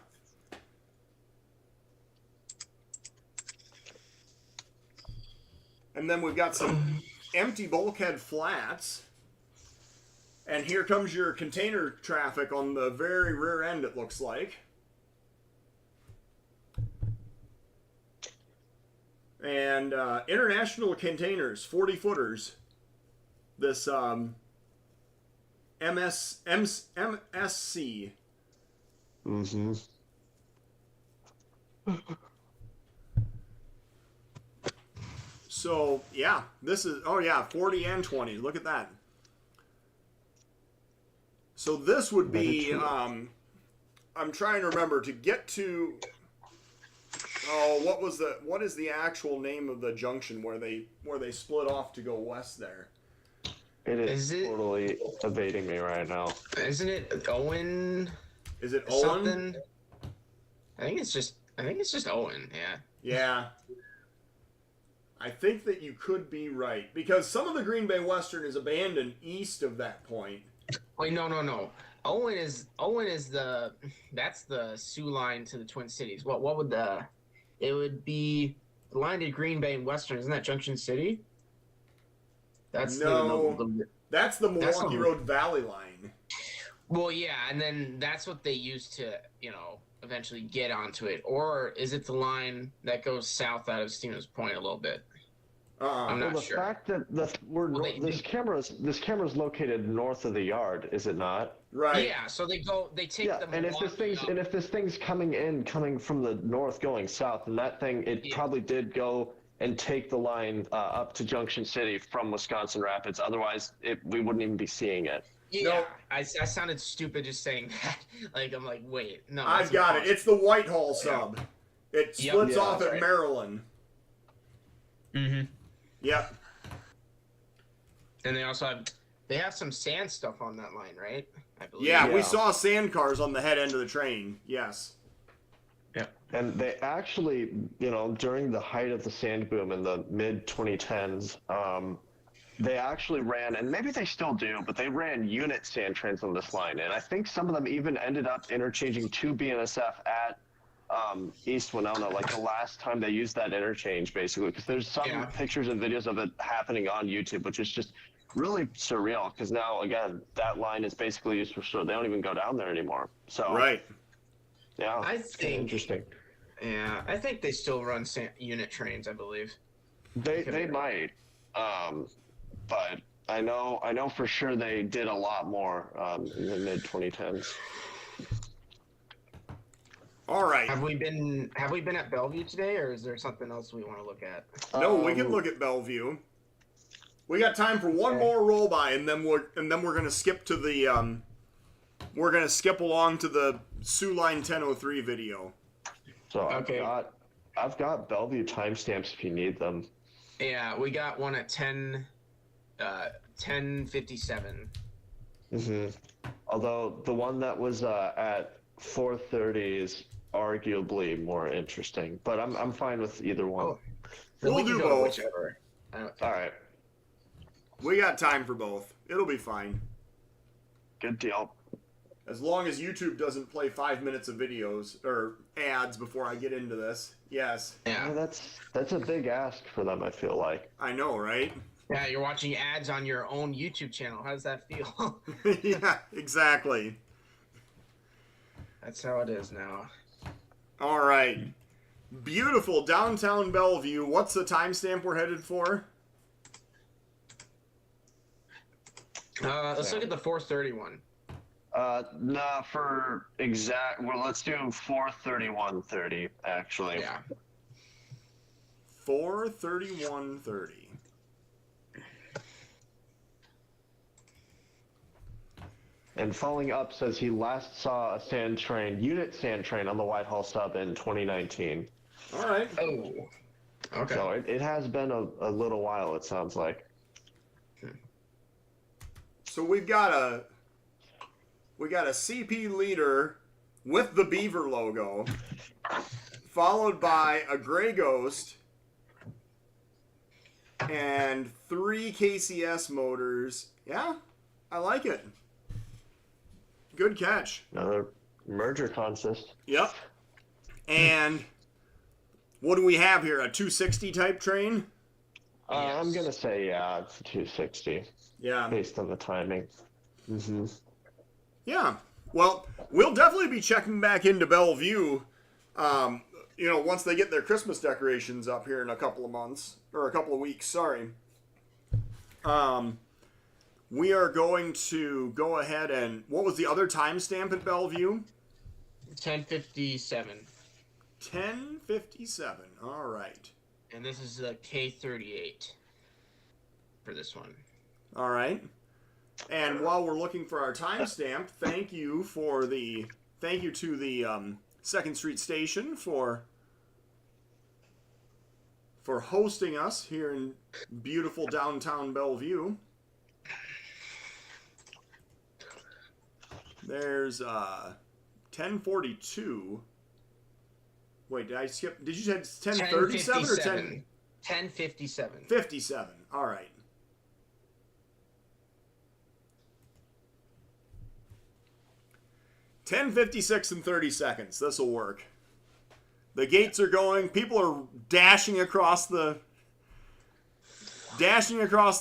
And then we've got some empty bulkhead flats. And here comes your container traffic on the very rear end, it looks like. And international containers, 40 footers. This MSC. Mm-hmm. So, yeah, this is, oh yeah, 40 and 20. Look at that. So this would be, I'm trying to remember, to get to, oh, what is the actual name of the junction where they split off to go west there? It is totally evading me right now. Isn't it Owen? Is it Owen? Something? I think it's just Owen, yeah. Yeah. I think that you could be right, because some of the Green Bay Western is abandoned east of that point. Wait, no. Owen is that's the Soo Line to the Twin Cities. What would it would be the line to Green Bay and Western, isn't that Junction City? That's that's the Milwaukee Road Valley line. Well, yeah, and then that's what they use to, eventually get onto it. Or is it the line that goes south out of Stevens Point a little bit? I'm not sure. The fact that this camera's located north of the yard, is it not? Right. Yeah. So they take them. And if this thing's coming from the north going south, and that thing probably did go and take the line up to Junction City from Wisconsin Rapids. Otherwise, we wouldn't even be seeing it. Yeah, no. I sounded stupid just saying that. I'm like, wait, no. I've got it. It's the Whitehall sub. It splits off at Maryland. Mm-hmm. Yep. And they also have some sand stuff on that line, right? I believe. Yeah, we saw sand cars on the head end of the train. Yes. Yeah. And they actually, during the height of the sand boom in the mid-2010s, they actually ran, and maybe they still do, but they ran unit sand trains on this line. And I think some of them even ended up interchanging to BNSF at East Winona, like the last time they used that interchange, basically. Because there's some pictures and videos of it happening on YouTube, which is just really surreal. Because now, again, that line is basically used for sure. They don't even go down there anymore. So right. Yeah, I think interesting. Yeah, I think they still run unit trains. I believe they might, but I know for sure they did a lot more in the mid 2010s. All right. Have we been at Bellevue today, or is there something else we want to look at? No, we can look at Bellevue. We got time for one more roll by, and then we're gonna skip to the we're gonna skip along to the Soo Line 1003 video. So I've got Bellevue timestamps if you need them. Yeah, we got one at 10:57. Mm-hmm. Although the one that was at 4:30 is arguably more interesting, but I'm fine with either one. Oh. We'll do both. Whichever. All right. We got time for both. It'll be fine. Good deal. As long as YouTube doesn't play 5 minutes of videos or ads before I get into this. Yes. Yeah. That's a big ask for them, I feel like. I know, right? Yeah, you're watching ads on your own YouTube channel. How does that feel? Yeah, exactly. That's how it is now. All right. Beautiful downtown Bellevue. What's the timestamp we're headed for? Let's look at the 4:30 one. Nah, for exact. Well, let's do 4:31:30 actually. Yeah. 4:31:30. And following up says he last saw a unit sand train on the Whitehall sub in 2019. All right. Oh. Okay. So it has been a little while, it sounds like. So we've got a CP leader with the beaver logo, followed by a gray ghost and 3 KCS motors. Yeah, I like it. Good catch. Another merger consist. Yep. And what do we have here? A 260 type train? I'm going to say, yeah, it's a 260. Yeah. Based on the timing. Mm-hmm. Yeah. Well, we'll definitely be checking back into Bellevue, once they get their Christmas decorations up here in a couple of months, or a couple of weeks, sorry. We are going to go ahead and, what was the other timestamp at Bellevue? 10:57. 10:57. All right. And this is the K38 for this one. All right. And while we're looking for our timestamp, thank you to the 2nd Street Station for hosting us here in beautiful downtown Bellevue. There's 10:42. Wait, did I skip? Did you say 10:37 or 10? 10:57. 57. All right. $10:56 and 30 seconds. This will work. The gates are going. People are dashing across the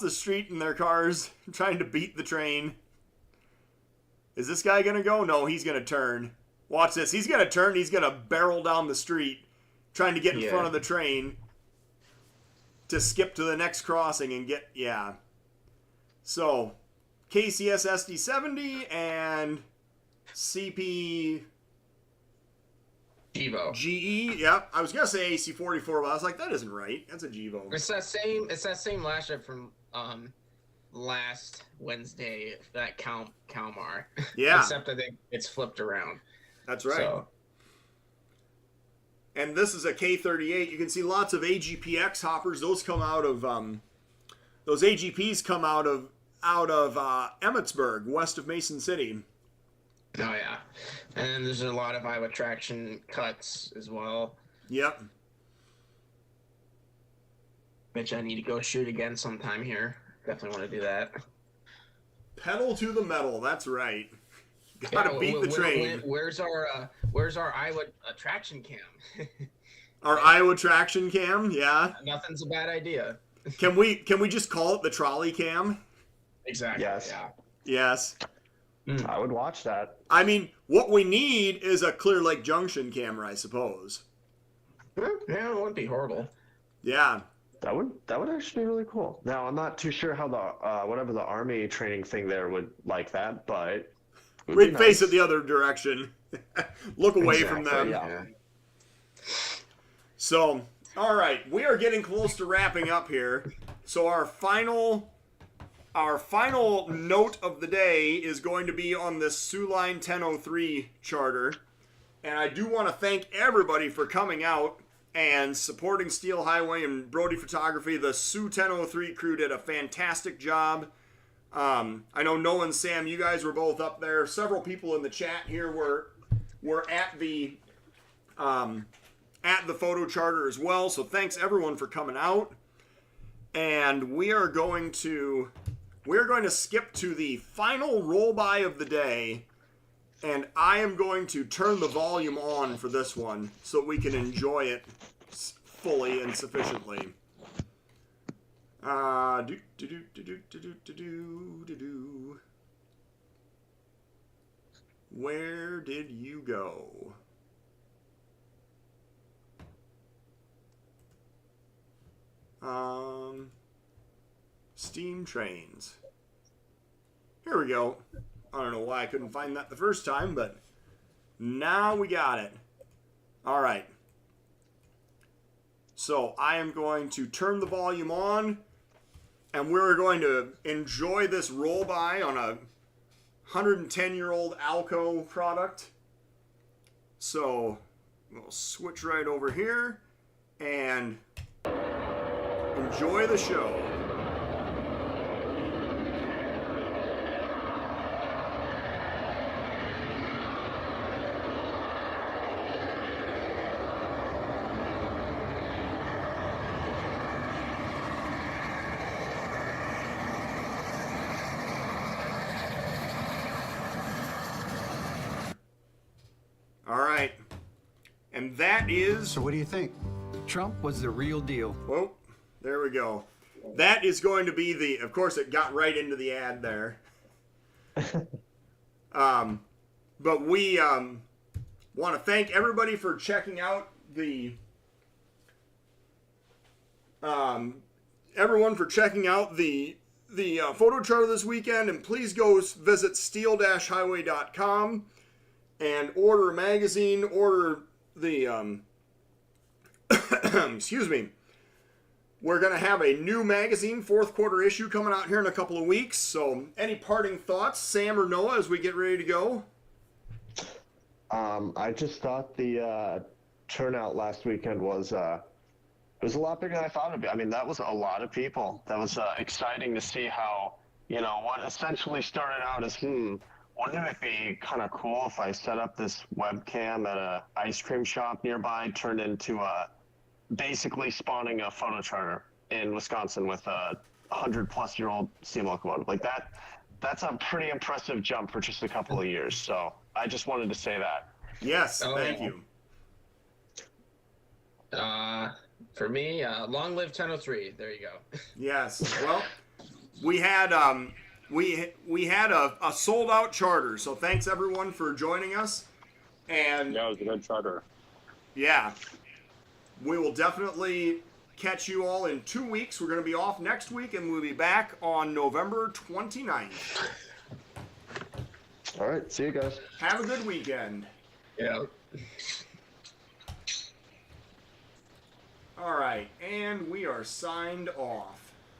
street in their cars, trying to beat the train. Is this guy going to go? No, he's going to turn. Watch this. He's going to turn. He's going to barrel down the street, trying to get in front of the train to skip to the next crossing and get, yeah. So, KCS SD70 and CP Gevo. GE, yep. I was gonna say AC44, but I was like, that isn't right. That's a Gevo. It's that same last ship from last Wednesday, that Kalmar. Yeah. Except I think it's flipped around. That's right. So. And this is a K38. You can see lots of AGPX hoppers. Those come out of those AGPs come out of Emmetsburg, west of Mason City. Oh yeah, and there's a lot of Iowa traction cuts as well. Yep. Which I need to go shoot again sometime here. Definitely want to do that. Pedal to the metal. That's right. Gotta beat the train. Where's our Iowa traction cam? Our Iowa traction cam. Yeah. Nothing's a bad idea. Can we just call it the trolley cam? Exactly. Yes. Yeah. Yes. I would watch that. I mean, what we need is a Clear Lake Junction camera, I suppose. Yeah, it wouldn't be horrible. Yeah. That would actually be really cool. Now, I'm not too sure how the whatever the Army training thing there would like that, but we'd face it the other direction. Look away from them. Yeah. So, all right, we are getting close to wrapping up here. So our final note of the day is going to be on this Soo Line 1003 charter. And I do want to thank everybody for coming out and supporting Steel Highway and Brody Photography. The Soo 1003 crew did a fantastic job. I know Noah and Sam, you guys were both up there. Several people in the chat here were at the photo charter as well. So thanks everyone for coming out. And we are going to skip to the final roll by of the day, and I am going to turn the volume on for this one so we can enjoy it fully and sufficiently. Where did you go? Steam trains. Here we go. I don't know why I couldn't find that the first time, but now we got it. All right. So I am going to turn the volume on, and we're going to enjoy this roll by on a 110-year-old Alco product. So we'll switch right over here and enjoy the show. All right. And that is... So what do you think? Trump was the real deal. Whoa, there we go. That is going to be the... Of course, it got right into the ad there. But we want to thank everybody for checking out the... everyone for checking out the photo charter this weekend. And please go visit steel-highway.com and order a magazine, order the, excuse me. We're going to have a new magazine, 4th quarter issue, coming out here in a couple of weeks. So any parting thoughts, Sam or Noah, as we get ready to go? I just thought the turnout last weekend was it was a lot bigger than I thought it'd be. I mean, that was a lot of people. That was exciting to see how, what essentially started out as, wouldn't it be kind of cool if I set up this webcam at a ice cream shop nearby, turned into basically spawning a photo charter in Wisconsin with a 100-plus-year-old steam locomotive. Like that's a pretty impressive jump for just a couple of years. So I just wanted to say that. Yes, thank you. For me, long live 1003. There you go. Yes. Well, we had we had a sold out charter, so thanks everyone for joining us. And yeah, it was a good charter. Yeah, we will definitely catch you all in 2 weeks. We're going to be off next week, and we'll be back on November 29th. All right, see you guys. Have a good weekend. Yeah. All right, and we are signed off.